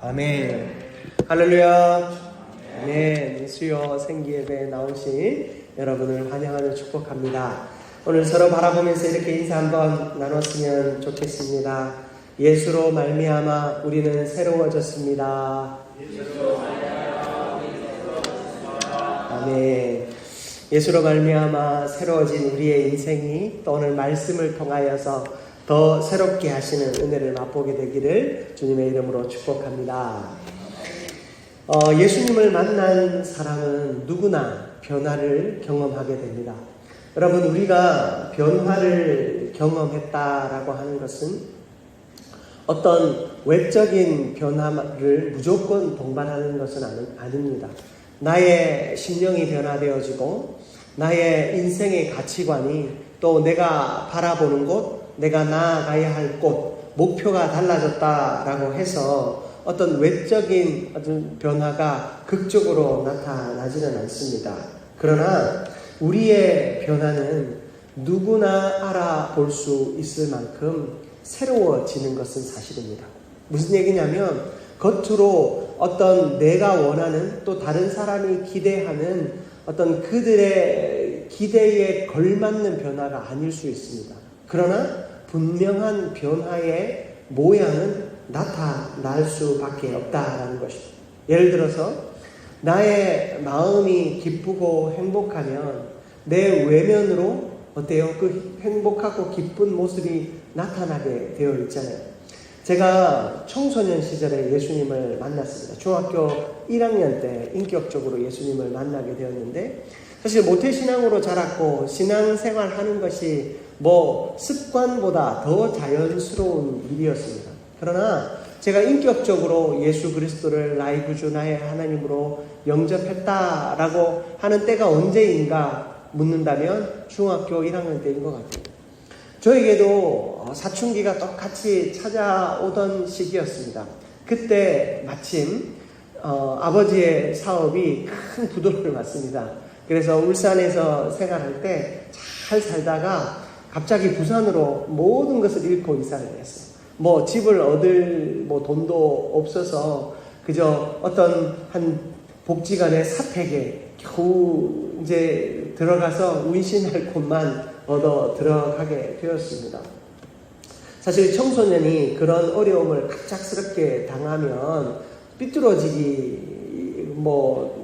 아멘. 할렐루야. 아멘. 수요 생기예배에 나오신 여러분을 환영하며 축복합니다. 오늘 서로 바라보면서 이렇게 인사 한번 나눴으면 좋겠습니다. 예수로 말미암아 우리는 새로워졌습니다. 아멘. 예수로 말미암아 새로워진 우리의 인생이 또 오늘 말씀을 통하여서 더 새롭게 하시는 은혜를 맛보게 되기를 주님의 이름으로 축복합니다. 예수님을 만난 사람은 누구나 변화를 경험하게 됩니다. 여러분, 우리가 변화를 경험했다라고 하는 것은 어떤 외적인 변화를 무조건 동반하는 것은 아닙니다. 나의 심령이 변화되어지고 나의 인생의 가치관이 또 내가 바라보는 곳, 내가 나아가야 할 곳, 목표가 달라졌다라고 해서 어떤 외적인 어떤 변화가 극적으로 나타나지는 않습니다. 그러나 우리의 변화는 누구나 알아볼 수 있을 만큼 새로워지는 것은 사실입니다. 무슨 얘기냐면 겉으로 어떤 내가 원하는 또 다른 사람이 기대하는 어떤 그들의 기대에 걸맞는 변화가 아닐 수 있습니다. 그러나 분명한 변화의 모양은 나타날 수밖에 없다라는 것입니다. 예를 들어서 나의 마음이 기쁘고 행복하면 내 외면으로 어때요? 그 행복하고 기쁜 모습이 나타나게 되어 있잖아요. 제가 청소년 시절에 예수님을 만났습니다. 중학교 1학년 때 인격적으로 예수님을 만나게 되었는데 사실 모태신앙으로 자랐고 신앙생활 하는 것이 습관보다 더 자연스러운 일이었습니다. 그러나 제가 인격적으로 예수 그리스도를 나의 구주 나의 하나님으로 영접했다라고 하는 때가 언제인가 묻는다면 중학교 1학년 때인 것 같아요. 저에게도 사춘기가 똑같이 찾아오던 시기였습니다. 그때 마침 아버지의 사업이 큰 부도를 맞습니다. 그래서 울산에서 생활할 때 잘 살다가 갑자기 부산으로 모든 것을 잃고 이사를 했어요. 집을 얻을 돈도 없어서 그저 어떤 한 복지관의 사택에 겨우 이제 들어가서 운신할 곳만 얻어 들어가게 되었습니다. 사실 청소년이 그런 어려움을 갑작스럽게 당하면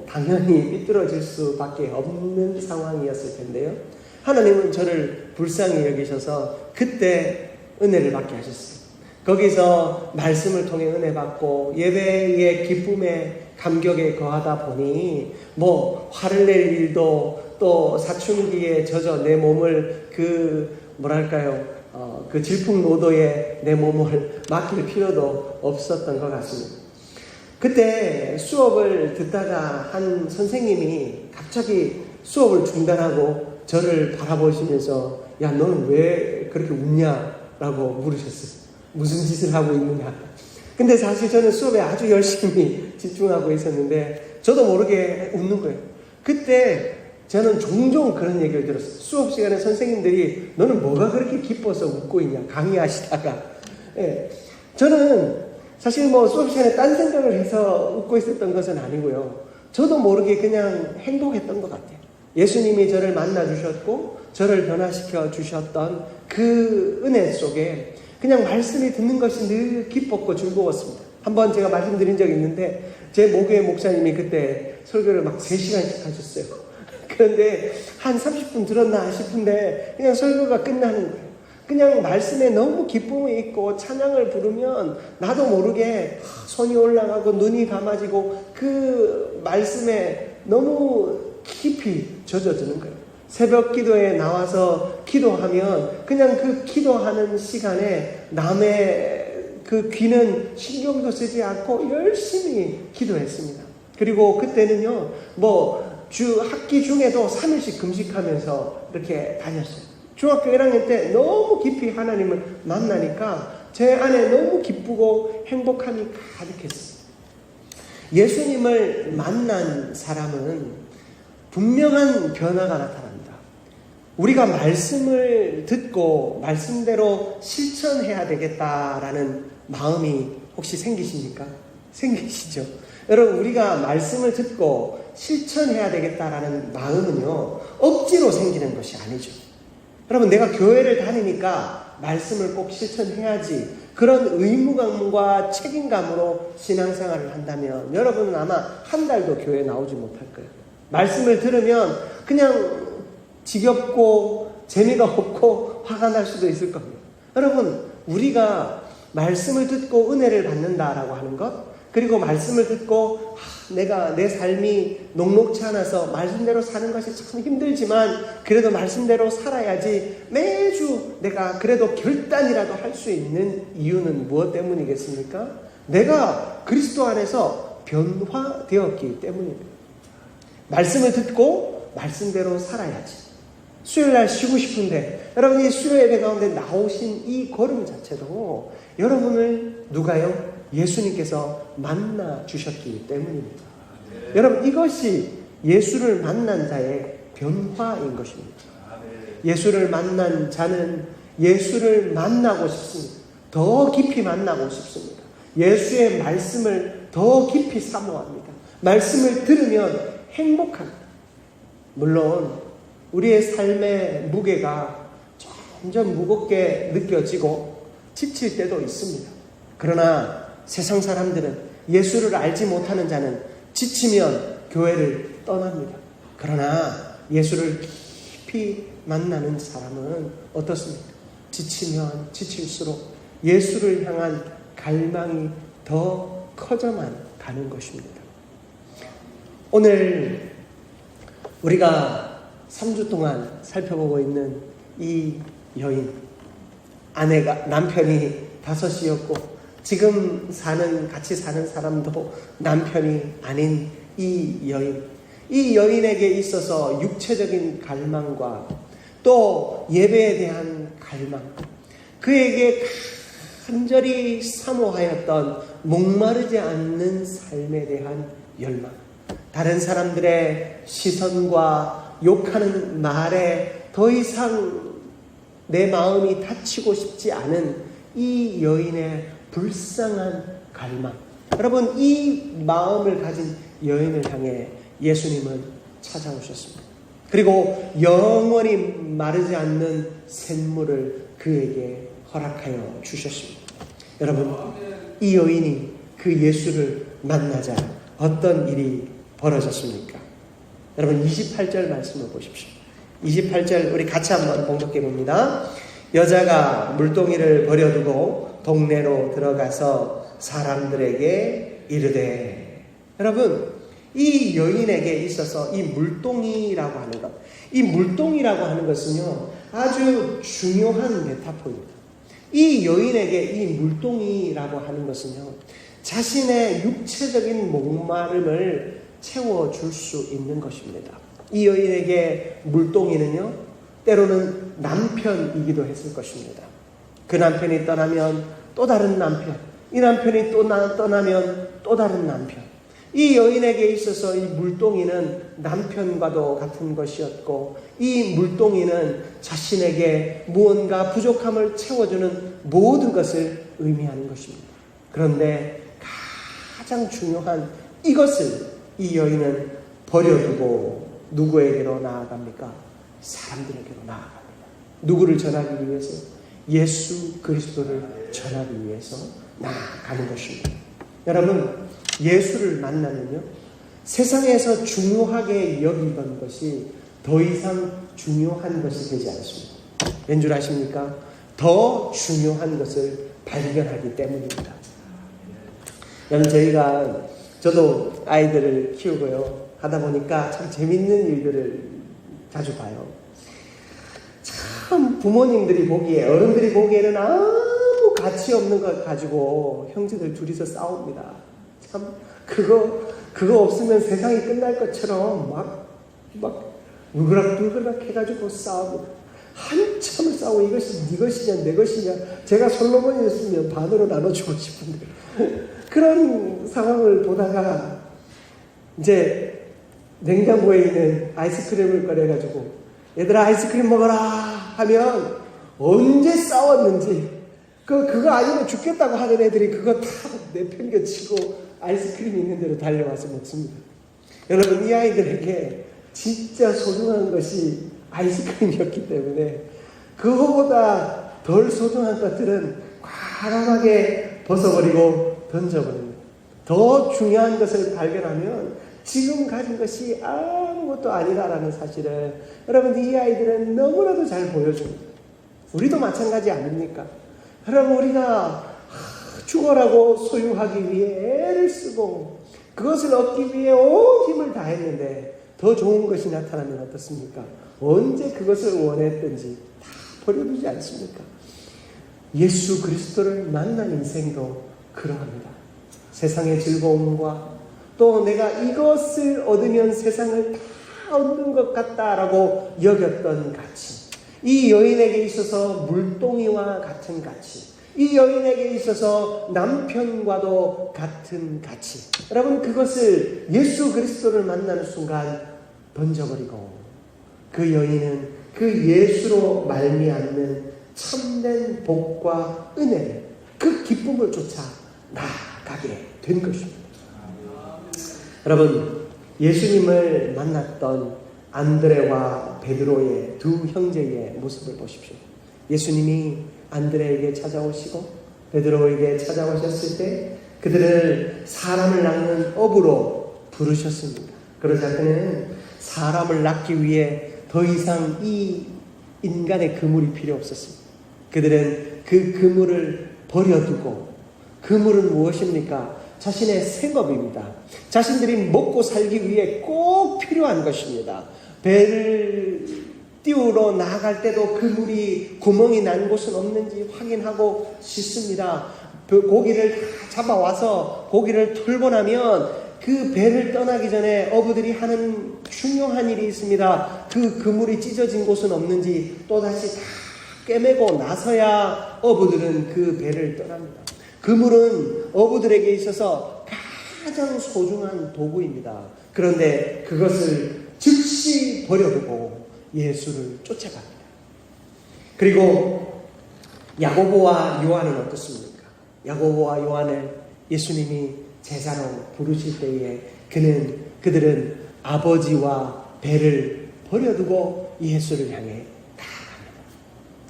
당연히 삐뚤어질 수밖에 없는 상황이었을 텐데요. 하나님은 저를 불쌍히 여기셔서 그때 은혜를 받게 하셨어요. 거기서 말씀을 통해 은혜 받고 예배의 기쁨에 감격에 거하다 보니 화를 낼 일도 또 사춘기에 젖어 내 몸을 그 질풍노도에 내 몸을 맡길 필요도 없었던 것 같습니다. 그때 수업을 듣다가 한 선생님이 갑자기 수업을 중단하고 저를 바라보시면서 야, 너는 왜 그렇게 웃냐라고 물으셨어요. 무슨 짓을 하고 있느냐. 근데 사실 저는 수업에 아주 열심히 집중하고 있었는데 저도 모르게 웃는 거예요. 그때 저는 종종 그런 얘기를 들었어요. 수업 시간에 선생님들이 너는 뭐가 그렇게 기뻐서 웃고 있냐 강의하시다가. 저는 사실 수업 시간에 딴 생각을 해서 웃고 있었던 것은 아니고요. 저도 모르게 그냥 행복했던 것 같아요. 예수님이 저를 만나주셨고 저를 변화시켜 주셨던 그 은혜 속에 그냥 말씀이 듣는 것이 늘 기뻤고 즐거웠습니다. 한번 제가 말씀드린 적이 있는데 제 모교회 목사님이 그때 설교를 3시간씩 하셨어요. 그런데 한 30분 들었나 싶은데 그냥 설교가 끝나는 거예요. 그냥 말씀에 너무 기쁨이 있고 찬양을 부르면 나도 모르게 손이 올라가고 눈이 감아지고 그 말씀에 너무 깊이 젖어드는 거예요. 새벽 기도에 나와서 기도하면 그냥 그 기도하는 시간에 남의 그 귀는 신경도 쓰지 않고 열심히 기도했습니다. 그리고 그때는요, 학기 중에도 3일씩 금식하면서 이렇게 다녔어요. 중학교 1학년 때 너무 깊이 하나님을 만나니까 제 안에 너무 기쁘고 행복함이 가득했어요. 예수님을 만난 사람은 분명한 변화가 나타납니다. 우리가 말씀을 듣고 말씀대로 실천해야 되겠다라는 마음이 혹시 생기십니까? 생기시죠? 여러분, 우리가 말씀을 듣고 실천해야 되겠다라는 마음은요, 억지로 생기는 것이 아니죠. 여러분, 내가 교회를 다니니까 말씀을 꼭 실천해야지, 그런 의무감과 책임감으로 신앙생활을 한다면 여러분은 아마 한 달도 교회에 나오지 못할 거예요. 말씀을 들으면 그냥 지겹고 재미가 없고 화가 날 수도 있을 겁니다. 여러분, 우리가 말씀을 듣고 은혜를 받는다라고 하는 것, 그리고 말씀을 듣고 내가 내 삶이 녹록치 않아서 말씀대로 사는 것이 참 힘들지만 그래도 말씀대로 살아야지, 매주 내가 그래도 결단이라도 할 수 있는 이유는 무엇 때문이겠습니까? 내가 그리스도 안에서 변화되었기 때문입니다. 말씀을 듣고 말씀대로 살아야지. 수요일날 쉬고 싶은데 여러분이 수요 예배 가운데 나오신 이 걸음 자체도 여러분을 누가요? 예수님께서 만나 주셨기 때문입니다. 여러분, 이것이 예수를 만난 자의 변화인 것입니다. 예수를 만난 자는 예수를 만나고 싶습니다. 더 깊이 만나고 싶습니다. 예수의 말씀을 더 깊이 사모합니다. 말씀을 들으면 행복합니다. 물론 우리의 삶의 무게가 점점 무겁게 느껴지고 지칠 때도 있습니다. 그러나 세상 사람들은, 예수를 알지 못하는 자는 지치면 교회를 떠납니다. 그러나 예수를 깊이 만나는 사람은 어떻습니까? 지치면 지칠수록 예수를 향한 갈망이 더 커져만 가는 것입니다. 오늘 우리가 3주 동안 살펴보고 있는 이 여인, 남편이 5이었고 지금 같이 사는 사람도 남편이 아닌 이 여인, 이 여인에게 있어서 육체적인 갈망과 또 예배에 대한 갈망, 그에게 간절히 사모하였던 목마르지 않는 삶에 대한 열망, 다른 사람들의 시선과 욕하는 말에 더 이상 내 마음이 다치고 싶지 않은 이 여인의 불쌍한 갈망. 여러분, 이 마음을 가진 여인을 향해 예수님은 찾아오셨습니다. 그리고 영원히 마르지 않는 샘물을 그에게 허락하여 주셨습니다. 여러분, 이 여인이 그 예수를 만나자 어떤 일이 벌어졌습니까? 여러분, 28절 말씀을 보십시오. 28절 우리 같이 한번 봉독해 봅니다. 여자가 물동이를 버려두고 동네로 들어가서 사람들에게 이르되. 여러분, 이 여인에게 있어서 이 물동이라고 하는 것, 이 물동이라고 하는 것은요, 아주 중요한 메타포입니다. 이 여인에게 이 물동이라고 하는 것은요, 자신의 육체적인 목마름을 채워줄 수 있는 것입니다. 이 여인에게 물동이는요, 때로는 남편이기도 했을 것입니다. 그 남편이 떠나면 또 다른 남편, 이 남편이 또 떠나면 또 다른 남편. 이 여인에게 있어서 이 물동이는 남편과도 같은 것이었고, 이 물동이는 자신에게 무언가 부족함을 채워주는 모든 것을 의미하는 것입니다. 그런데 가장 중요한 이것을 이 여인은 버려두고 누구에게로 나아갑니까? 사람들에게로 나아갑니다. 누구를 전하기 위해서? 예수 그리스도를 전하기 위해서 나아가는 것입니다. 여러분, 예수를 만나면요, 세상에서 중요하게 여기던 것이 더 이상 중요한 것이 되지 않습니다. 왠 줄 아십니까? 더 중요한 것을 발견하기 때문입니다. 여러분, 저도 아이들을 키우고요, 하다 보니까 참 재밌는 일들을 자주 봐요. 참 부모님들이 보기에, 어른들이 보기에는 아무 가치 없는 것 가지고 형제들 둘이서 싸웁니다. 참 그거 없으면 세상이 끝날 것처럼 막 울그락불그락 해가지고 싸우고 한참을 싸우고, 이것이 네 것이냐 내 것이냐, 제가 솔로몬이었으면 반으로 나눠주고 싶은데 그런 상황을 보다가 이제 냉장고에 있는 아이스크림을 꺼내가지고 얘들아 아이스크림 먹어라 하면 언제 싸웠는지, 그거 아니면 죽겠다고 하는 애들이 그거 다 내팽겨치고 아이스크림이 있는 대로 달려와서 먹습니다. 여러분, 이 아이들에게 진짜 소중한 것이 아이스크림이었기 때문에 그거보다 덜 소중한 것들은 과감하게 벗어버리고 던져버립니다. 더 중요한 것을 발견하면 지금 가진 것이 아무것도 아니다라는 사실을 여러분, 이 아이들은 너무나도 잘 보여줍니다. 우리도 마찬가지 아닙니까? 여러분, 우리가 죽어라고 소유하기 위해 애를 쓰고 그것을 얻기 위해 온 힘을 다했는데 더 좋은 것이 나타나면 어떻습니까? 언제 그것을 원했든지 다 버려두지 않습니까? 예수 그리스도를 만난 인생도 그러합니다. 세상의 즐거움과 또 내가 이것을 얻으면 세상을 다 얻는 것 같다라고 여겼던 가치, 이 여인에게 있어서 물동이와 같은 가치, 이 여인에게 있어서 남편과도 같은 가치, 여러분, 그것을 예수 그리스도를 만나는 순간 던져버리고 그 여인은 그 예수로 말미암는 참된 복과 은혜를, 그 기쁨을 쫓아 나아가게 된 것입니다. 여러분, 예수님을 만났던 안드레와 베드로의 두 형제의 모습을 보십시오. 예수님이 안드레에게 찾아오시고 베드로에게 찾아오셨을 때 그들을 사람을 낳는 업으로 부르셨습니다. 그러자 그는 사람을 낳기 위해 더 이상 이 인간의 그물이 필요 없었습니다. 그들은 그 그물을 버려두고, 그물은 무엇입니까? 자신의 생업입니다. 자신들이 먹고 살기 위해 꼭 필요한 것입니다. 배를 띄우러 나아갈 때도 그물이 구멍이 난 곳은 없는지 확인하고 씻습니다. 고기를 잡아와서 고기를 털고 나면 그 배를 떠나기 전에 어부들이 하는 중요한 일이 있습니다. 그 그물이 찢어진 곳은 없는지 또다시 다 꿰매고 나서야 어부들은 그 배를 떠납니다. 그물은 어부들에게 있어서 가장 소중한 도구입니다. 그런데 그것을 즉시 버려두고 예수를 쫓아갑니다. 그리고 야고보와 요한은 어떻습니까? 야고보와 요한을 예수님이 제자로 부르실 때에 그들은 아버지와 배를 버려두고 예수를 향해 나아갑니다.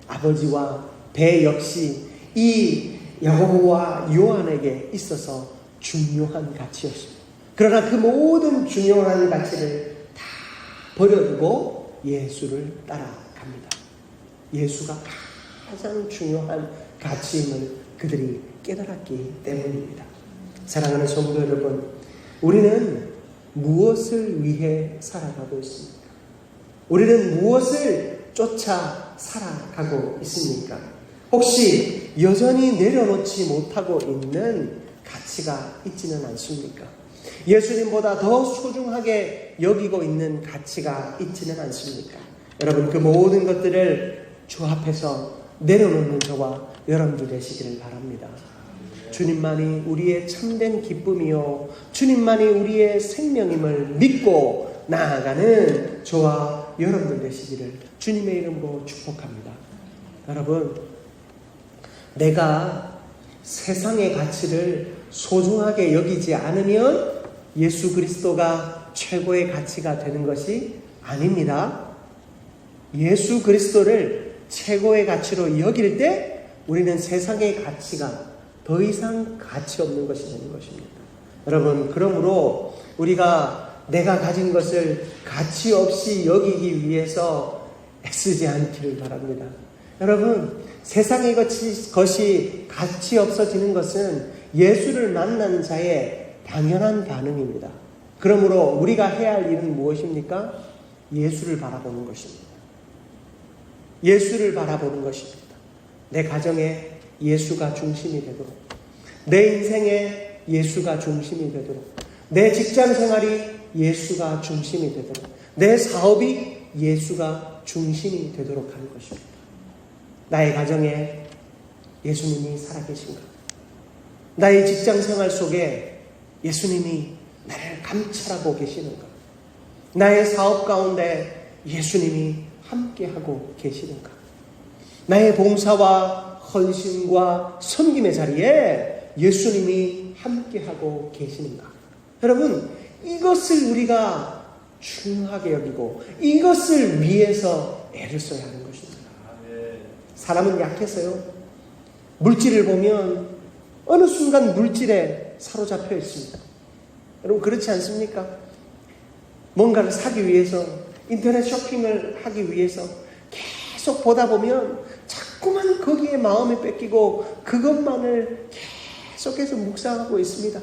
아버지와 배 역시 이 야고보와 요한에게 있어서 중요한 가치였습니다. 그러나 그 모든 중요한 가치를 다 버려두고 예수를 따라갑니다. 예수가 가장 중요한 가치임을 그들이 깨달았기 때문입니다. 사랑하는 성도 여러분, 우리는 무엇을 위해 살아가고 있습니까? 우리는 무엇을 쫓아 살아가고 있습니까? 혹시 여전히 내려놓지 못하고 있는 가치가 있지는 않습니까? 예수님보다 더 소중하게 여기고 있는 가치가 있지는 않습니까? 여러분, 그 모든 것들을 주 앞에서 내려놓는 저와 여러분들 되시기를 바랍니다. 주님만이 우리의 참된 기쁨이요, 주님만이 우리의 생명임을 믿고 나아가는 저와 여러분들 되시기를 주님의 이름으로 축복합니다. 여러분, 내가 세상의 가치를 소중하게 여기지 않으면 예수 그리스도가 최고의 가치가 되는 것이 아닙니다. 예수 그리스도를 최고의 가치로 여길 때 우리는 세상의 가치가 더 이상 가치 없는 것이 되는 것입니다. 여러분, 그러므로 우리가 내가 가진 것을 가치 없이 여기기 위해서 애쓰지 않기를 바랍니다. 여러분, 세상의 것이 가치 없어지는 것은 예수를 만난 자의 당연한 반응입니다. 그러므로 우리가 해야 할 일은 무엇입니까? 예수를 바라보는 것입니다. 예수를 바라보는 것입니다. 내 가정에 예수가 중심이 되도록, 내 인생에 예수가 중심이 되도록, 내 직장 생활이 예수가 중심이 되도록, 내 사업이 예수가 중심이 되도록 하는 것입니다. 나의 가정에 예수님이 살아계신가? 나의 직장 생활 속에 예수님이 나를 감찰하고 계시는가? 나의 사업 가운데 예수님이 함께하고 계시는가? 나의 봉사와 헌신과 섬김의 자리에 예수님이 함께하고 계시는가? 여러분, 이것을 우리가 중요하게 여기고 이것을 위해서 애를 써야 하는 것입니다. 사람은 약해서요, 물질을 보면 어느 순간 물질에 사로잡혀 있습니다. 여러분, 그렇지 않습니까? 뭔가를 사기 위해서, 인터넷 쇼핑을 하기 위해서 계속 보다 보면 자꾸만 거기에 마음이 뺏기고 그것만을 계속해서 묵상하고 있습니다.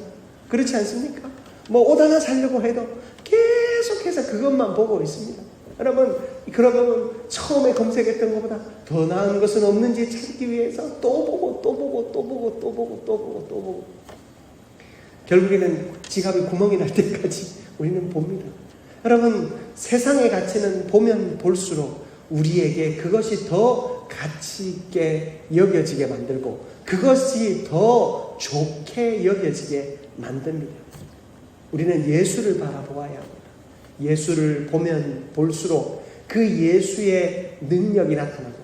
그렇지 않습니까? 뭐 옷 하나 사려고 해도 계속해서 그것만 보고 있습니다. 여러분, 그러면 처음에 검색했던 것보다 더 나은 것은 없는지 찾기 위해서 또 보고 또 보고 또 보고 또 보고 또 보고 또 보고, 결국에는 지갑이 구멍이 날 때까지 우리는 봅니다. 여러분, 세상의 가치는 보면 볼수록 우리에게 그것이 더 가치 있게 여겨지게 만들고 그것이 더 좋게 여겨지게 만듭니다. 우리는 예수를 바라보아야 합니다. 예수를 보면 볼수록 그 예수의 능력이 나타나고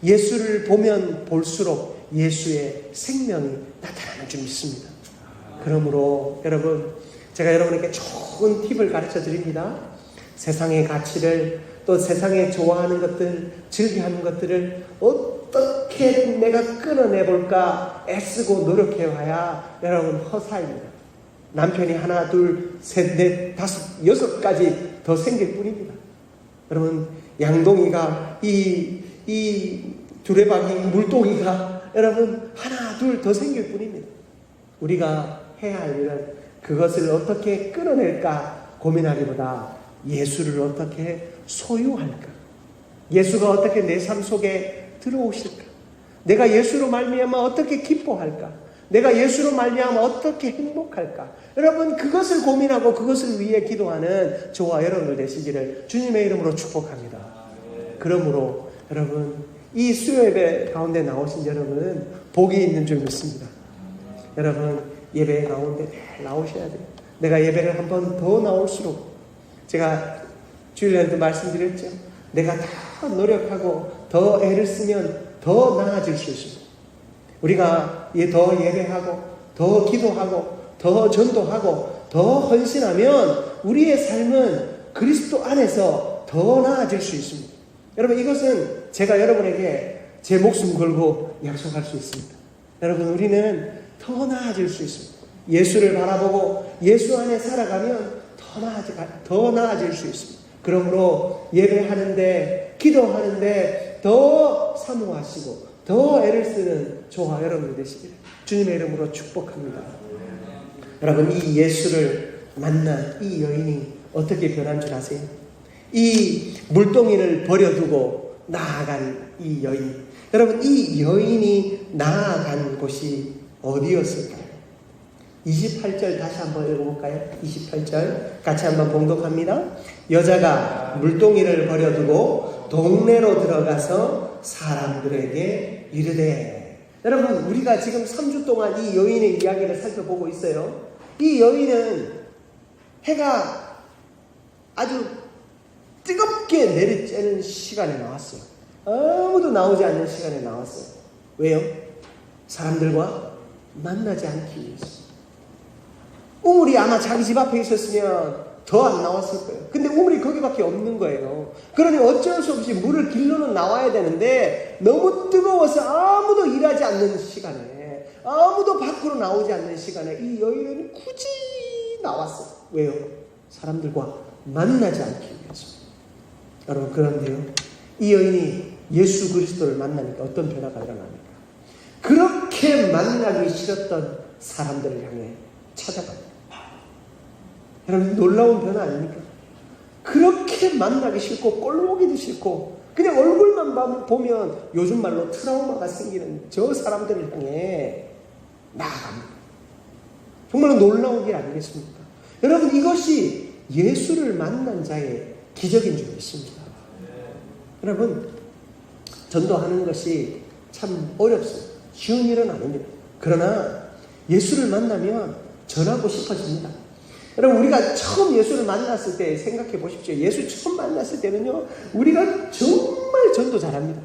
예수를 보면 볼수록 예수의 생명이 나타나는 줄 믿습니다. 그러므로 여러분, 제가 여러분에게 좋은 팁을 가르쳐 드립니다. 세상의 가치를, 또 세상에 좋아하는 것들, 즐겨하는 것들을 어떻게 내가 끊어내볼까 애쓰고 노력해와야 여러분 허사입니다. 남편이 하나, 둘, 셋, 넷, 다섯, 여섯 가지 더 생길 뿐입니다. 여러분, 양동이가 이 두레박이 물동이가 여러분 하나, 둘 더 생길 뿐입니다. 우리가 해야 할 일은 그것을 어떻게 끊어낼까 고민하기보다 예수를 어떻게 소유할까, 예수가 어떻게 내 삶 속에 들어오실까, 내가 예수로 말미암아 어떻게 기뻐할까, 내가 예수로 말미암아 어떻게 행복할까, 여러분 그것을 고민하고 그것을 위해 기도하는 저와 여러분들 되시기를 주님의 이름으로 축복합니다. 그러므로 여러분, 이 수요예배 가운데 나오신 여러분은 복이 있는 줄 믿습니다. 여러분, 예배 가운데 나오셔야 돼요. 내가 예배를 한 번 더 나올수록, 제가 주일날도 말씀드렸죠, 내가 더 노력하고 더 애를 쓰면 더 나아질 수 있습니다. 우리가 더 예배하고 더 기도하고 더 전도하고 더 헌신하면 우리의 삶은 그리스도 안에서 더 나아질 수 있습니다. 여러분, 이것은 제가 여러분에게 제 목숨 걸고 약속할 수 있습니다. 여러분, 우리는 더 나아질 수 있습니다. 예수를 바라보고 예수 안에 살아가면 더 나아질 수 있습니다. 그러므로 예배하는데, 기도하는데 더 사모하시고 더 애를 쓰는 저와 여러분이 되시기를 주님의 이름으로 축복합니다. 여러분, 이 예수를 만난 이 여인이 어떻게 변한 줄 아세요? 이 물동이를 버려두고 나아간 이 여인, 여러분, 이 여인이 나아간 곳이 어디였을까요? 28절 다시 한번 읽어볼까요? 28절 같이 한번 봉독합니다. 여자가 물동이를 버려두고 동네로 들어가서 사람들에게 이르되. 여러분, 우리가 지금 3주 동안 이 여인의 이야기를 살펴보고 있어요. 이 여인은 해가 아주 뜨겁게 내리쬐는 시간에 나왔어요. 아무도 나오지 않는 시간에 나왔어요. 왜요? 사람들과 만나지 않기 위해서. 우물이 아마 자기 집 앞에 있었으면 더 안 나왔을 거예요. 근데 우물이 거기밖에 없는 거예요. 그러니 어쩔 수 없이 물을 길러는 나와야 되는데 너무 뜨거워서 아무도 일하지 않는 시간에, 아무도 밖으로 나오지 않는 시간에 이 여인은 굳이 나왔어요. 왜요? 사람들과 만나지 않기 위해서. 여러분, 그런데요, 이 여인이 예수 그리스도를 만나니까 어떤 변화가 일어납니까? 그렇게 만나기 싫었던 사람들을 향해 찾아갑니다. 여러분, 놀라운 변화 아닙니까? 그렇게 만나기 싫고 꼴보기도 싫고 그냥 얼굴만 보면 요즘 말로 트라우마가 생기는 저 사람들을 향해 나아갑니다. 정말 놀라운 일 아니겠습니까? 여러분, 이것이 예수를 만난 자의 기적인 줄 믿습니다. 여러분, 전도하는 것이 참 어렵습니다. 쉬운 일은 아닙니다. 그러나 예수를 만나면 전하고 싶어집니다. 여러분, 우리가 처음 예수를 만났을 때 생각해 보십시오. 예수 처음 만났을 때는요, 우리가 정말 전도 잘합니다.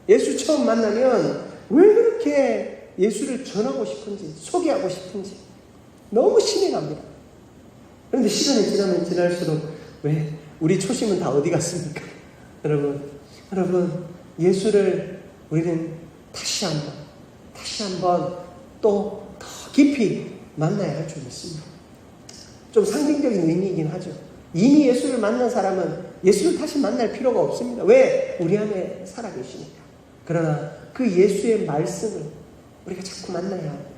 예수 처음 만나면 왜 그렇게 예수를 전하고 싶은지, 소개하고 싶은지 너무 신뢰합니다. 그런데 시간이 지나면 지날수록 왜 우리 초심은 다 어디 갔습니까? 여러분 예수를 우리는 다시 한번 또 더 깊이 만나야 할 줄 믿습니다. 좀 상징적인 의미이긴 하죠. 이미 예수를 만난 사람은 예수를 다시 만날 필요가 없습니다. 왜? 우리 안에 살아계시니까. 그러나 그 예수의 말씀을 우리가 자꾸 만나야 합니다.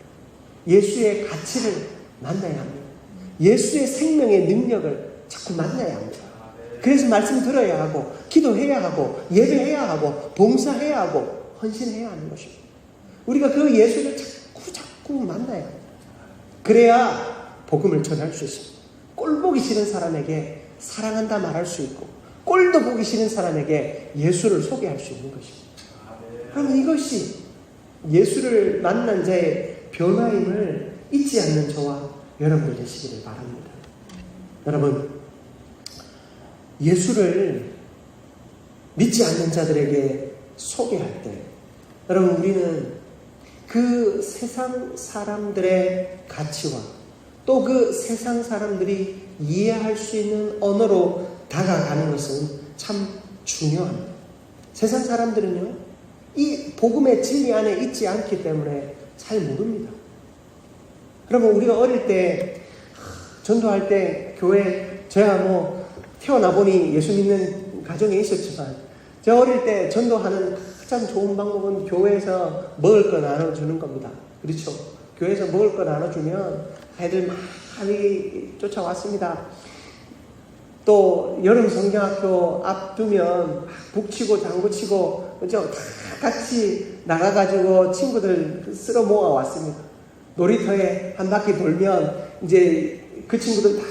예수의 가치를 만나야 합니다. 예수의 생명의 능력을 자꾸 만나야 합니다. 그래서 말씀 들어야 하고, 기도해야 하고, 예배해야 하고, 봉사해야 하고, 헌신해야 하는 것입니다. 우리가 그 예수를 자꾸 만나야 합니다. 그래야 복음을 전할 수 있습니다. 꼴 보기 싫은 사람에게 사랑한다 말할 수 있고, 꼴도 보기 싫은 사람에게 예수를 소개할 수 있는 것입니다. 그럼 이것이 예수를 만난 자의 변화임을 잊지 않는 저와 여러분들 되시기를 바랍니다. 여러분, 예수를 믿지 않는 자들에게 소개할 때, 여러분, 우리는 그 세상 사람들의 가치와 또 그 세상 사람들이 이해할 수 있는 언어로 다가가는 것은 참 중요합니다. 세상 사람들은요, 이 복음의 진리 안에 있지 않기 때문에 잘 모릅니다. 그러면 우리가 어릴 때, 전도할 때 교회, 저야 태어나 보니 예수 믿는 가정에 있었지만, 저 어릴 때 전도하는 가장 좋은 방법은 교회에서 먹을 거 나눠주는 겁니다. 그렇죠? 교회에서 먹을 거 나눠주면 애들 많이 쫓아왔습니다. 또 여름 성경학교 앞두면 북치고 당구치고 그죠? 다 같이 나가가지고 친구들 쓸어 모아 왔습니다. 놀이터에 한 바퀴 돌면 이제 그 친구들 다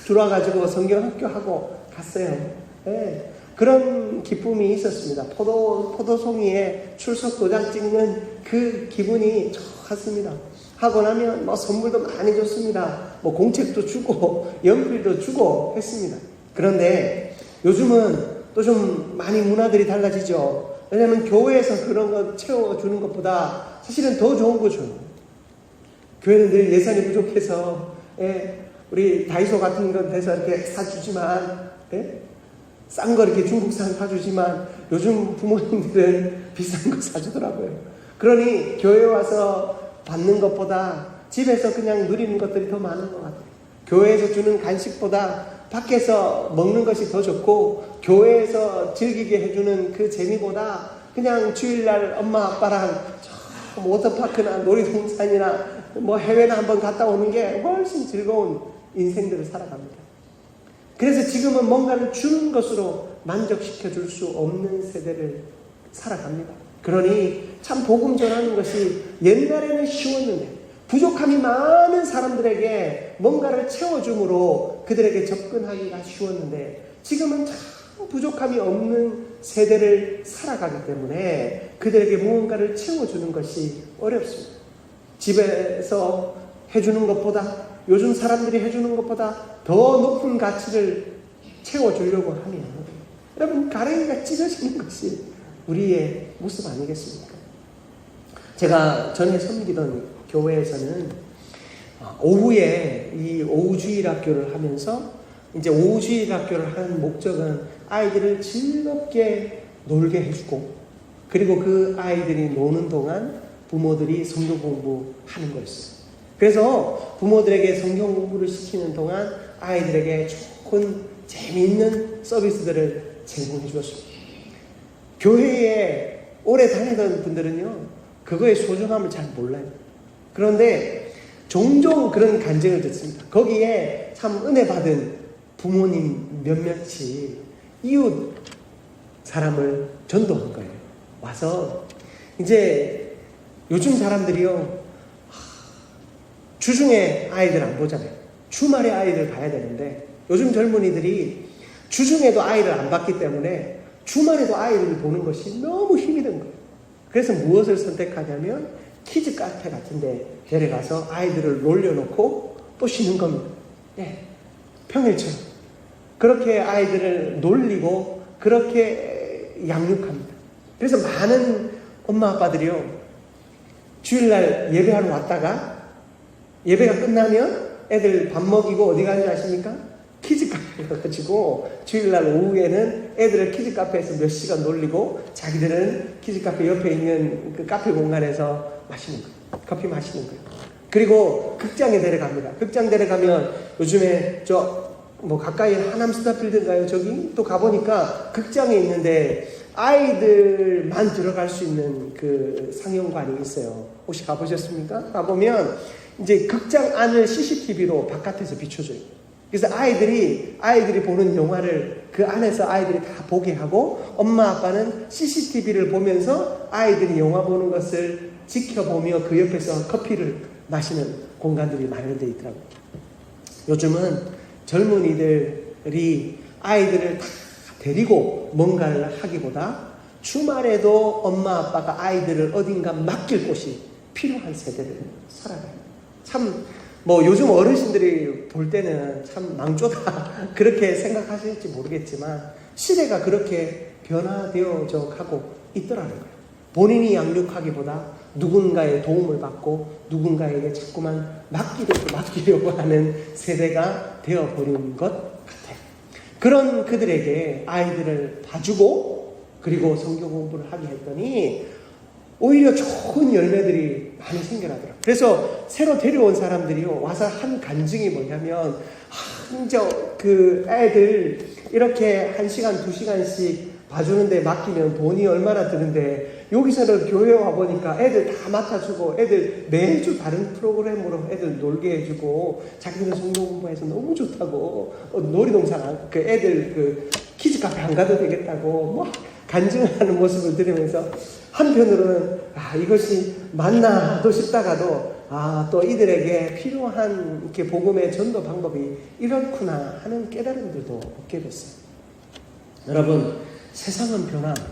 들어와가지고 성경학교 하고 갔어요. 네. 그런 기쁨이 있었습니다. 포도송이에 출석 도장 찍는 그 기분이 좋았습니다. 하고 나면 선물도 많이 줬습니다. 공책도 주고 연필도 주고 했습니다. 그런데 요즘은 또 좀 많이 문화들이 달라지죠. 왜냐하면 교회에서 그런 거 채워주는 것보다 사실은 더 좋은 거 줘요. 교회는 늘 예산이 부족해서 우리 다이소 같은 건 돼서 이렇게 사주지만 싼 거 이렇게 중국산 사주지만 요즘 부모님들은 비싼 거 사주더라고요. 그러니 교회 와서 받는 것보다 집에서 그냥 누리는 것들이 더 많은 것 같아요. 교회에서 주는 간식보다 밖에서 먹는 것이 더 좋고, 교회에서 즐기게 해주는 그 재미보다 그냥 주일날 엄마 아빠랑 저 워터파크나 놀이동산이나 해외나 한번 갔다 오는 게 훨씬 즐거운 인생들을 살아갑니다. 그래서 지금은 뭔가를 주는 것으로 만족시켜 줄 수 없는 세대를 살아갑니다. 그러니 참 복음 전하는 것이 옛날에는 쉬웠는데, 부족함이 많은 사람들에게 뭔가를 채워줌으로 그들에게 접근하기가 쉬웠는데, 지금은 참 부족함이 없는 세대를 살아가기 때문에 그들에게 무언가를 채워주는 것이 어렵습니다. 집에서 해주는 것보다, 요즘 사람들이 해주는 것보다 더 높은 가치를 채워주려고 하면 여러분, 가랭이가 찢어지는 것이 우리의 모습 아니겠습니까? 제가 전에 섬기던 교회에서는 오후에 이 오후주일 학교를 하면서, 이제 오후주일 학교를 하는 목적은 아이들을 즐겁게 놀게 해주고, 그리고 그 아이들이 노는 동안 부모들이 성경 공부하는 거였어요. 그래서 부모들에게 성경 공부를 시키는 동안 아이들에게 좋은 재미있는 서비스들을 제공해 주었습니다. 교회에 오래 다니던 분들은요, 그거의 소중함을 잘 몰라요. 그런데 종종 그런 간증을 듣습니다. 거기에 참 은혜 받은 부모님 몇몇이 이웃 사람을 전도한 거예요. 와서 이제 요즘 사람들이요, 주중에 아이들 안 보잖아요. 주말에 아이들 봐야 되는데, 요즘 젊은이들이 주중에도 아이를 안 봤기 때문에 주말에도 아이를 보는 것이 너무 힘이 든 거예요. 그래서 무엇을 선택하냐면 키즈 카페 같은 데 데려가서 아이들을 놀려놓고 또 쉬는 겁니다. 네, 평일처럼. 그렇게 아이들을 놀리고 그렇게 양육합니다. 그래서 많은 엄마 아빠들이요, 주일날 예배하러 왔다가 예배가 끝나면 애들 밥 먹이고 어디 가는지 아십니까? 키즈카페에 가가지고 주일날 오후에는 애들을 키즈카페에서 몇 시간 놀리고 자기들은 키즈카페 옆에 있는 그 카페 공간에서 마시는 거예요. 커피 마시는 거예요. 그리고 극장에 데려갑니다. 극장 데려가면 요즘에 가까이 하남 스타필드인가요? 저기 또 가보니까 극장에 있는데 아이들만 들어갈 수 있는 그 상영관이 있어요. 혹시 가보셨습니까? 가보면 이제 극장 안을 CCTV로 바깥에서 비춰줘요. 그래서 아이들이 보는 영화를 그 안에서 아이들이 다 보게 하고 엄마 아빠는 CCTV를 보면서 아이들이 영화 보는 것을 지켜보며 그 옆에서 커피를 마시는 공간들이 마련되어 있더라고요. 요즘은 젊은이들이 아이들을 다 데리고 뭔가를 하기보다 주말에도 엄마 아빠가 아이들을 어딘가 맡길 곳이 필요한 세대를 살아가요. 참 요즘 어르신들이 볼 때는 참 망조다 그렇게 생각하실지 모르겠지만 시대가 그렇게 변화되어져 가고 있더라고요. 본인이 양육하기보다 누군가의 도움을 받고 누군가에게 자꾸만 맡기려고 하는 세대가 되어버린 것 같아요. 그런 그들에게 아이들을 봐주고 그리고 성경 공부를 하게 했더니 오히려 좋은 열매들이 많이 생겨나더라고요. 그래서 새로 데려온 사람들이요 와서 한 간증이 뭐냐면 그 애들 이렇게 1시간 2시간씩 봐주는데 맡기면 돈이 얼마나 드는데 여기서는 교회 와보니까 애들 다 맡아주고 애들 매주 다른 프로그램으로 애들 놀게 해주고 자기들은 성경 공부해서 너무 좋다고 놀이동산 그 애들 그 키즈카페 안 가도 되겠다고 간증하는 모습을 들으면서 한편으로는 이것이 맞나도 싶다가도 또 이들에게 필요한 이렇게 복음의 전도 방법이 이렇구나 하는 깨달음들도 얻게 됐어요. 여러분, 세상은 변합니다.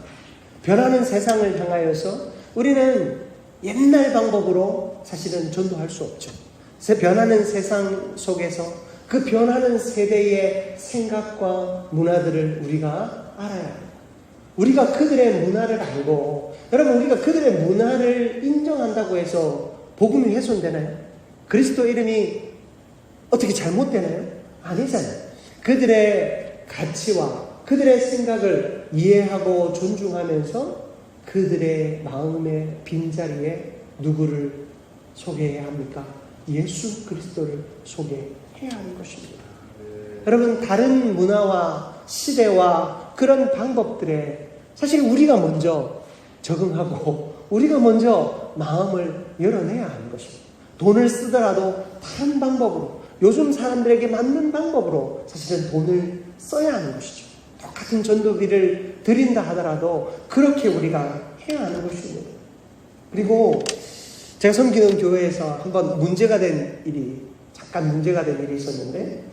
변하는 세상을 향하여서 우리는 옛날 방법으로 사실은 전도할 수 없죠. 변하는 세상 속에서 그 변하는 세대의 생각과 문화들을 우리가 알아야 합니다. 우리가 그들의 문화를 알고, 여러분 우리가 그들의 문화를 인정한다고 해서 복음이 훼손되나요? 그리스도 이름이 어떻게 잘못되나요? 아니잖아요. 그들의 가치와 그들의 생각을 이해하고 존중하면서 그들의 마음의 빈자리에 누구를 소개해야 합니까? 예수 그리스도를 소개해야 하는 것입니다. 여러분, 다른 문화와 시대와 그런 방법들에 사실 우리가 먼저 적응하고 우리가 먼저 마음을 열어내야 하는 것입니다. 돈을 쓰더라도 다른 방법으로, 요즘 사람들에게 맞는 방법으로 사실은 돈을 써야 하는 것이죠. 똑같은 전도비를 드린다 하더라도 그렇게 우리가 해야 하는 것입니다. 그리고 제가 섬기는 교회에서 한번 잠깐 문제가 된 일이 있었는데,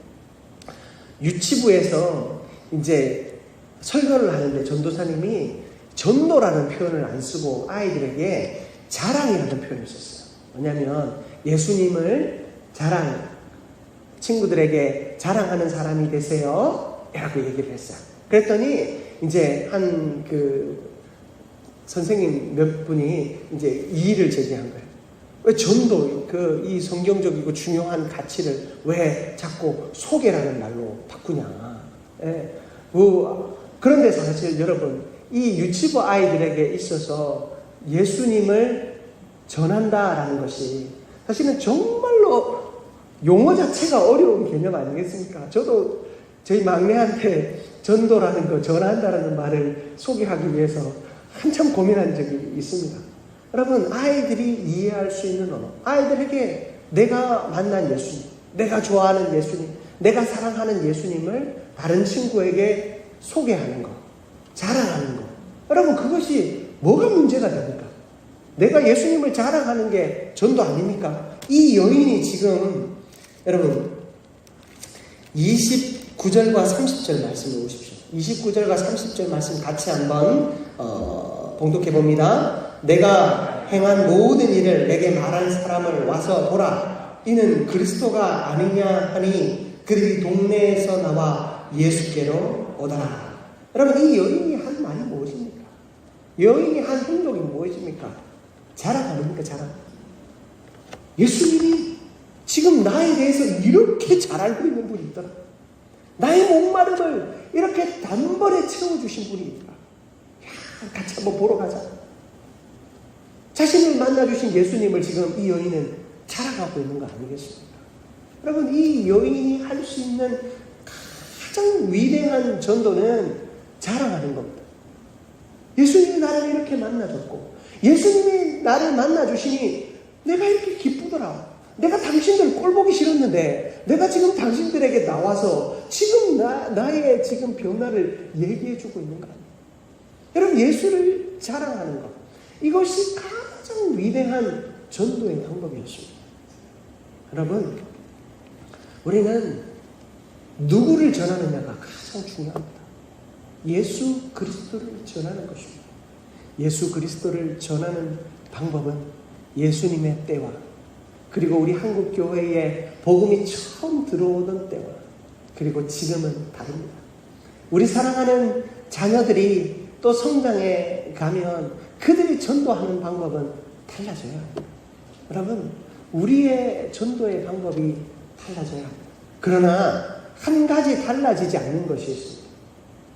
유치부에서 이제 설교를 하는데 전도사님이 전도라는 표현을 안 쓰고 아이들에게 자랑이라는 표현을 썼어요. 뭐냐면 예수님을 친구들에게 자랑하는 사람이 되세요 라고 얘기를 했어요. 그랬더니 이제 한 선생님 몇 분이 이제 이의를 제기한 거예요. 왜 전도, 이 성경적이고 중요한 가치를 왜 자꾸 소개라는 말로 바꾸냐. 그런데 사실 여러분, 이 유치부 아이들에게 있어서 예수님을 전한다라는 것이 사실은 정말로 용어 자체가 어려운 개념 아니겠습니까? 저도 저희 막내한테 전도라는 거, 전한다라는 말을 소개하기 위해서 한참 고민한 적이 있습니다. 여러분, 아이들이 이해할 수 있는 언어, 아이들에게 내가 만난 예수님, 내가 좋아하는 예수님, 내가 사랑하는 예수님을 다른 친구에게 소개하는 것, 자랑하는 것, 여러분 그것이 뭐가 문제가 됩니까? 내가 예수님을 자랑하는 게 전도 아닙니까? 이 여인이 지금 여러분 29절과 30절 말씀을 보십시오. 29절과 30절 말씀 같이 한번 봉독해 봅니다. 내가 행한 모든 일을 내게 말한 사람을 와서 보라. 이는 그리스도가 아니냐 하니 그들이 동네에서 나와 예수께로 오더라. 여러분, 이 여인이 한 말이 무엇입니까? 여인이 한 행동이 무엇입니까? 자랑 아닙니까? 자랑. 예수님이 지금 나에 대해서 이렇게 잘 알고 있는 분이 있더라. 나의 목마름을 이렇게 단번에 채워주신 분이 있더라. 야, 같이 한번 보러 가자. 자신을 만나주신 예수님을 지금 이 여인은 자랑하고 있는 거 아니겠습니까? 여러분, 이 여인이 할 수 있는 가장 위대한 전도는 자랑하는 겁니다. 예수님이 나를 이렇게 만나줬고, 예수님이 나를 만나주시니 내가 이렇게 기쁘더라. 내가 당신들 꼴보기 싫었는데 내가 지금 당신들에게 나와서 지금 나의 지금 변화를 얘기해주고 있는 거 아니에요. 여러분, 예수를 자랑하는 것, 이것이 가장 위대한 전도의 방법이었습니다. 여러분, 우리는 누구를 전하느냐가 가장 중요합니다. 예수 그리스도를 전하는 것입니다. 예수 그리스도를 전하는 방법은 예수님의 때와, 그리고 우리 한국 교회에 복음이 처음 들어오던 때와, 그리고 지금은 다릅니다. 우리 사랑하는 자녀들이 또 성장해 가면 그들이 전도하는 방법은 달라져야 합니다. 여러분, 우리의 전도의 방법이 달라져야 합니다. 그러나 한 가지 달라지지 않는 것이 있습니다.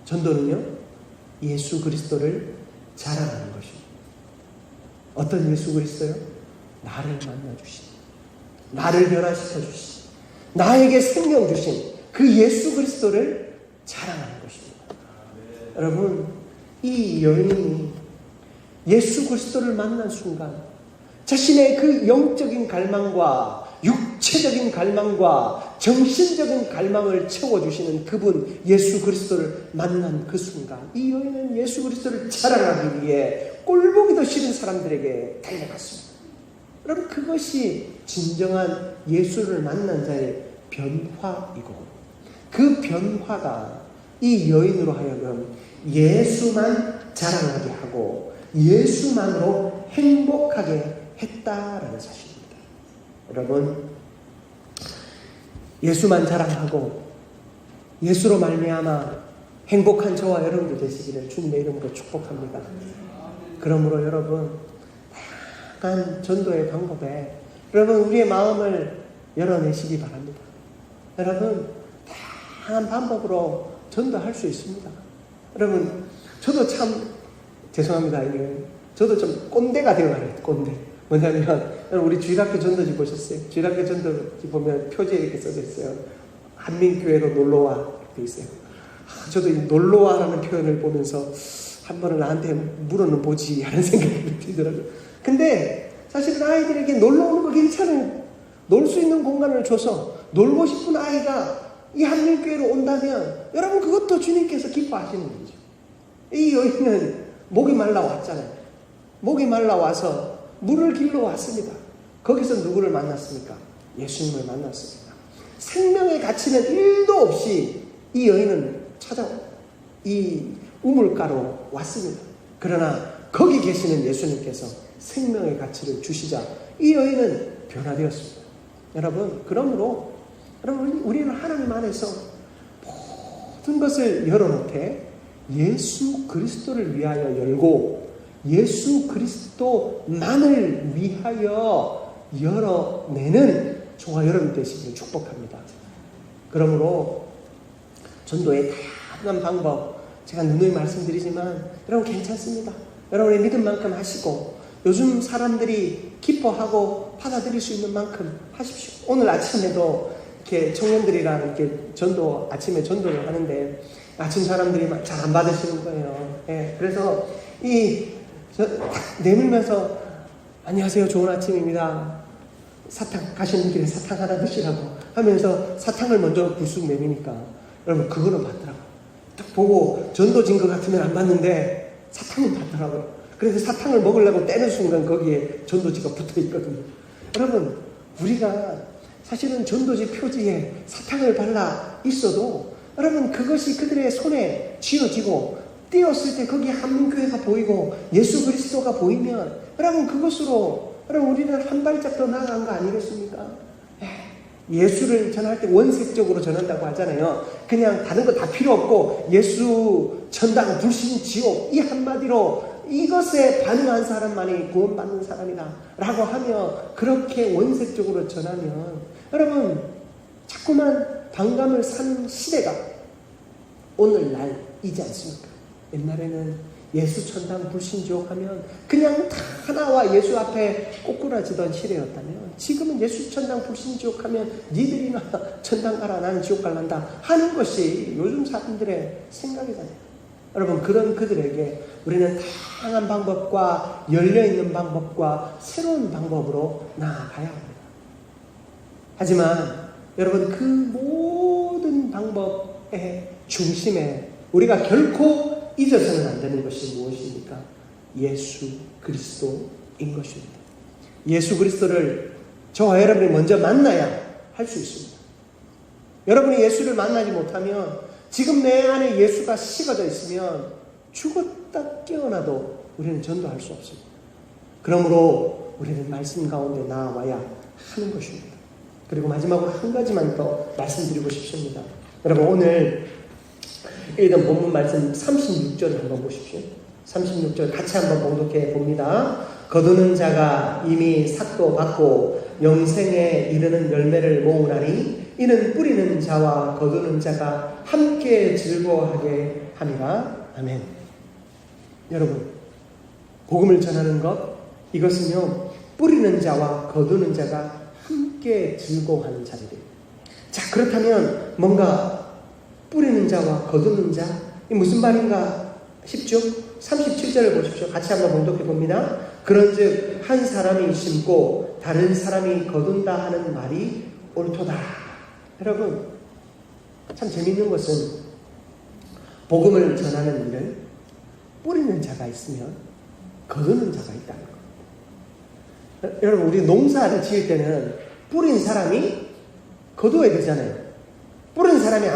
전도는요, 예수 그리스도를 자랑하는 것입니다. 어떤 예수 그리스도요? 나를 만나주신, 나를 변화시켜 주신, 나에게 생명 주신 그 예수 그리스도를 자랑하는 것입니다. 여러분, 이 여인이 예수 그리스도를 만난 순간 자신의 그 영적인 갈망과 육체적인 갈망과 정신적인 갈망을 채워주시는 그분 예수 그리스도를 만난 그 순간, 이 여인은 예수 그리스도를 자랑하기 위해 꼴보기도 싫은 사람들에게 달려갔습니다. 여러분, 그것이 진정한 예수를 만난 자의 변화이고, 그 변화가 이 여인으로 하여금 예수만 자랑하게 하고 예수만으로 행복하게 했다라는 사실입니다. 여러분, 예수만 자랑하고 예수로 말미암아 행복한 저와 여러분들 되시기를 주님의 이름으로 축복합니다. 그러므로 여러분, 다양한 전도의 방법에 여러분 우리의 마음을 열어내시기 바랍니다. 여러분, 다양한 방법으로 전도할 수 있습니다. 여러분, 저도 참 죄송합니다. 저도 좀 꼰대가 되어가요. 꼰대. 뭐냐면, 우리 주일학교 전도지 보셨어요? 주일학교 전도지 보면 표지에 이렇게 써져 있어요. 한민교회로 놀러와. 이렇게 있어요. 저도 이 놀러와라는 표현을 보면서 한 번은 나한테 물어는 보지 하는 생각이 들더라고요. 근데 사실은 아이들에게 놀러 오는 거 괜찮아요. 놀 수 있는 공간을 줘서 놀고 싶은 아이가 이 한민교회로 온다면 여러분, 그것도 주님께서 기뻐하시는 거죠. 이 여인은 목이 말라 왔잖아요. 목이 말라 와서 물을 길러 왔습니다. 거기서 누구를 만났습니까? 예수님을 만났습니다. 생명의 가치는 1도 없이 이 여인은 이 우물가로 왔습니다. 그러나 거기 계시는 예수님께서 생명의 가치를 주시자 이 여인은 변화되었습니다. 여러분, 그러므로 여러분, 우리는 하나님 안에서 모든 것을 열어놓되 예수 그리스도를 위하여 열고 예수 그리스도만을 위하여 열어내는 저와 여러분 되시기를 축복합니다. 그러므로 전도의 다양한 방법, 제가 누누이 말씀드리지만 여러분 괜찮습니다. 여러분의 믿음 만큼 하시고 요즘 사람들이 기뻐하고 받아들일 수 있는 만큼 하십시오. 오늘 아침에도 이렇게 청년들이랑 이렇게 아침에 전도를 하는데 아침 사람들이 잘 안 받으시는 거예요. 예, 그래서 내밀면서 안녕하세요, 좋은 아침입니다. 사탕, 가시는 길에 사탕 하나 드시라고 하면서 사탕을 먼저 불쑥 내미니까 여러분, 그거는 받더라고요. 딱 보고 전도진 것 같으면 안 받는데 사탕은 받더라고요. 그래서 사탕을 먹으려고 떼는 순간 거기에 전도지가 붙어 있거든요. 여러분, 우리가 사실은 전도지 표지에 사탕을 발라 있어도 여러분, 그것이 그들의 손에 쥐어지고 띄었을 때 거기에 한민교회가 보이고 예수 그리스도가 보이면 여러분, 그것으로 여러분 우리는 한 발짝 더 나아간 거 아니겠습니까? 예수를 전할 때 원색적으로 전한다고 하잖아요. 그냥 다른 거 다 필요 없고 예수 천당 불신 지옥 이 한마디로 이것에 반응한 사람만이 구원받는 사람이다 라고 하며 그렇게 원색적으로 전하면 여러분 자꾸만 반감을 사는 시대가 오늘날이지 않습니까? 옛날에는 예수 천당 불신지옥 하면 그냥 다 나와 예수 앞에 꼬꾸라지던 시대였다면 지금은 예수 천당 불신지옥 하면 니들이나 천당 가라 나는 지옥 갈란다 하는 것이 요즘 사람들의 생각이잖아요. 여러분 그런 그들에게 우리는 다양한 방법과 열려있는 방법과 새로운 방법으로 나아가야 합니다. 하지만 여러분 그 모든 방법의 중심에 우리가 결코 잊어서는 안 되는 것이 무엇입니까? 예수 그리스도인 것입니다. 예수 그리스도를 저와 여러분이 먼저 만나야 할 수 있습니다. 여러분이 예수를 만나지 못하면 지금 내 안에 예수가 식어져 있으면 죽었다 깨어나도 우리는 전도할 수 없습니다. 그러므로 우리는 말씀 가운데 나와야 하는 것입니다. 그리고 마지막으로 한 가지만 더 말씀드리고 싶습니다. 여러분 오늘 읽은 본문 말씀 36절 한번 보십시오. 36절 같이 한번 봉독해 봅니다. 거두는 자가 이미 삭도 받고 영생에 이르는 열매를 모으나니 이는 뿌리는 자와 거두는 자가 함께 즐거워하게 함이라. 아멘. 여러분 복음을 전하는 것 이것은요 뿌리는 자와 거두는 자가 함께 즐거워하는 자리들. 자 그렇다면 뭔가 뿌리는 자와 거두는 자, 이 무슨 말인가 싶죠? 37절을 보십시오. 같이 한번 봉독해 봅니다. 그런즉 한 사람이 심고 다른 사람이 거둔다 하는 말이 옳도다. 여러분 참 재미있는 것은 복음을 전하는 일을 뿌리는 자가 있으면 거두는 자가 있다는 것. 여러분 우리 농사를 지을 때는 뿌린 사람이 거두어야 되잖아요. 뿌린 사람이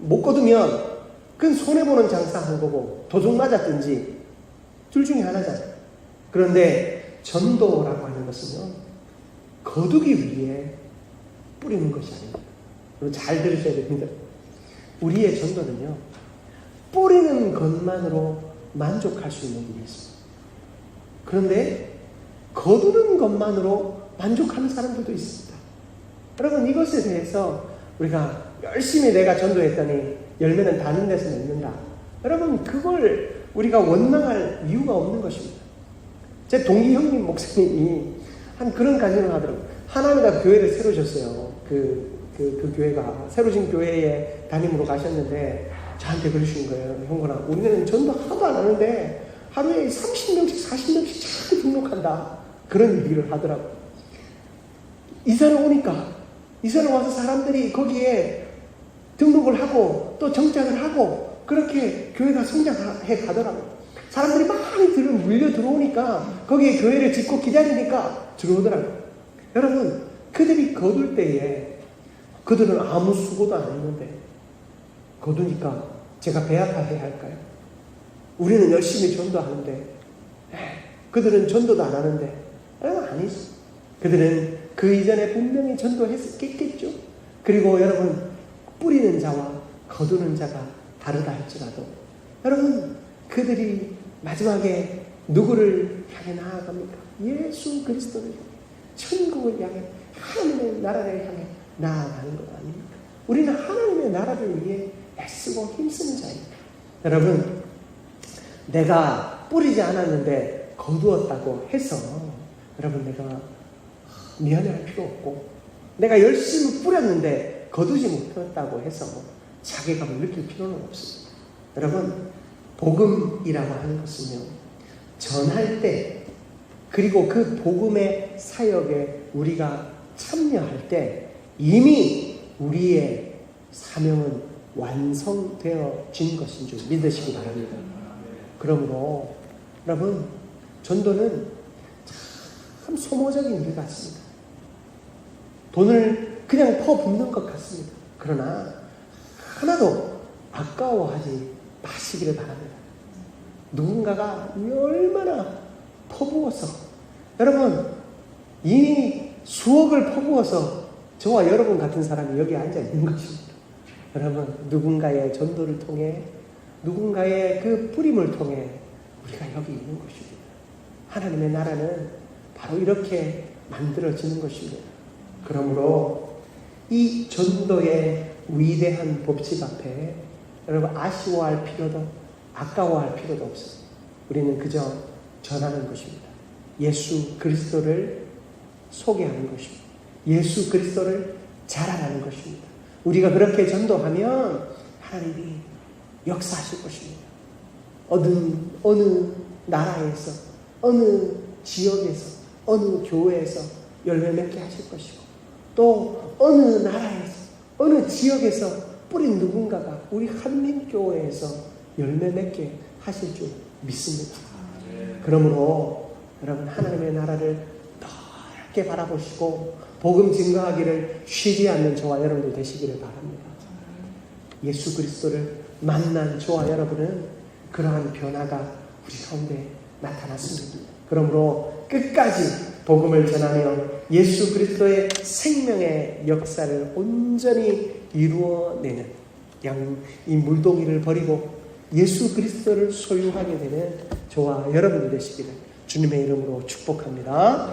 못 거두면 그건 손해보는 장사한 거고 도둑 맞았든지 둘 중에 하나잖아요. 그런데 전도라고 하는 것은요 거두기 위해 뿌리는 것이 아닙니다. 잘 들으셔야 됩니다. 우리의 전도는요 뿌리는 것만으로 만족할 수 있는 일이 있습니다. 그런데 거두는 것만으로 만족하는 사람들도 있습니다. 여러분 이것에 대해서 우리가 열심히 내가 전도했더니 열매는 다른 데서 맺는다. 여러분 그걸 우리가 원망할 이유가 없는 것입니다. 제 동기 형님 목사님이 한 그런 간증을 하더라고요. 하나님가 교회를 새로 졌어요. 그 교회가 새로 진 교회에 담임으로 가셨는데 저한테 그러시는 거예요. 형구나 우리는 전도 하도 안 하는데 하루에 30명씩 40명씩 자꾸 등록한다. 그런 얘기를 하더라고요. 이사를 오니까 이사를 와서 사람들이 거기에 등록을 하고 또 정착을 하고 그렇게 교회가 성장해 가더라고요. 사람들이 많이 물려 들어오니까 거기에 교회를 짓고 기다리니까 들어오더라고요. 여러분 그들이 거둘 때에 그들은 아무 수고도 안 했는데 거두니까 제가 배 아파해야 할까요? 우리는 열심히 전도하는데 그들은 전도도 안 하는데 아니지. 그들은 그 이전에 분명히 전도했겠죠. 그리고 여러분 뿌리는 자와 거두는 자가 다르다 할지라도 여러분 그들이 마지막에 누구를 향해 나아갑니까? 예수 그리스도를 향해 천국을 향해 하나님의 나라를 향해 나아가는 것 아닙니까? 우리는 하나님의 나라를 위해 애쓰고 힘쓰는 자입니다. 여러분 내가 뿌리지 않았는데 거두었다고 해서 여러분 내가 미안해할 필요 없고 내가 열심히 뿌렸는데 거두지 못했다고 해서 자괴감을 느낄 필요는 없습니다. 여러분 복음이라고 하는 것은요 전할 때 그리고 그 복음의 사역에 우리가 참여할 때 이미 우리의 사명은 완성되어진 것인 줄 믿으시기 바랍니다. 그러므로 여러분 전도는 참 소모적인 일 같습니다. 돈을 그냥 퍼붓는 것 같습니다. 그러나 하나도 아까워하지 마시기를 바랍니다. 누군가가 얼마나 퍼부어서 여러분 이미 수억을 퍼부어서 저와 여러분 같은 사람이 여기 앉아 있는 것입니다. 여러분 누군가의 전도를 통해 누군가의 그 뿌림을 통해 우리가 여기 있는 것입니다. 하나님의 나라는 바로 이렇게 만들어지는 것입니다. 그러므로 이 전도의 위대한 법칙 앞에 여러분 아쉬워할 필요도 아까워할 필요도 없어요. 우리는 그저 전하는 것입니다. 예수 그리스도를 소개하는 것입니다. 예수 그리스도를 자랑하는 것입니다. 우리가 그렇게 전도하면 하나님이 역사하실 것입니다. 어느 나라에서, 어느 지역에서, 어느 교회에서 열매 맺게 하실 것이고, 또 어느 나라에서, 어느 지역에서 뿌린 누군가가 우리 한민교회에서 열매 맺게 하실 줄 믿습니다. 그러므로 여러분 하나님의 나라를 넓게 바라보시고 복음 증거하기를 쉬지 않는 저와 여러분들 되시기를 바랍니다. 예수 그리스도를 만난 저와 여러분은 그러한 변화가 우리 가운데 나타났습니다. 그러므로 끝까지 복음을 전하며 예수 그리스도의 생명의 역사를 온전히 이루어내는 이 물동이를 버리고 예수 그리스도를 소유하게 되는 저와 여러분이 되시기를 주님의 이름으로 축복합니다.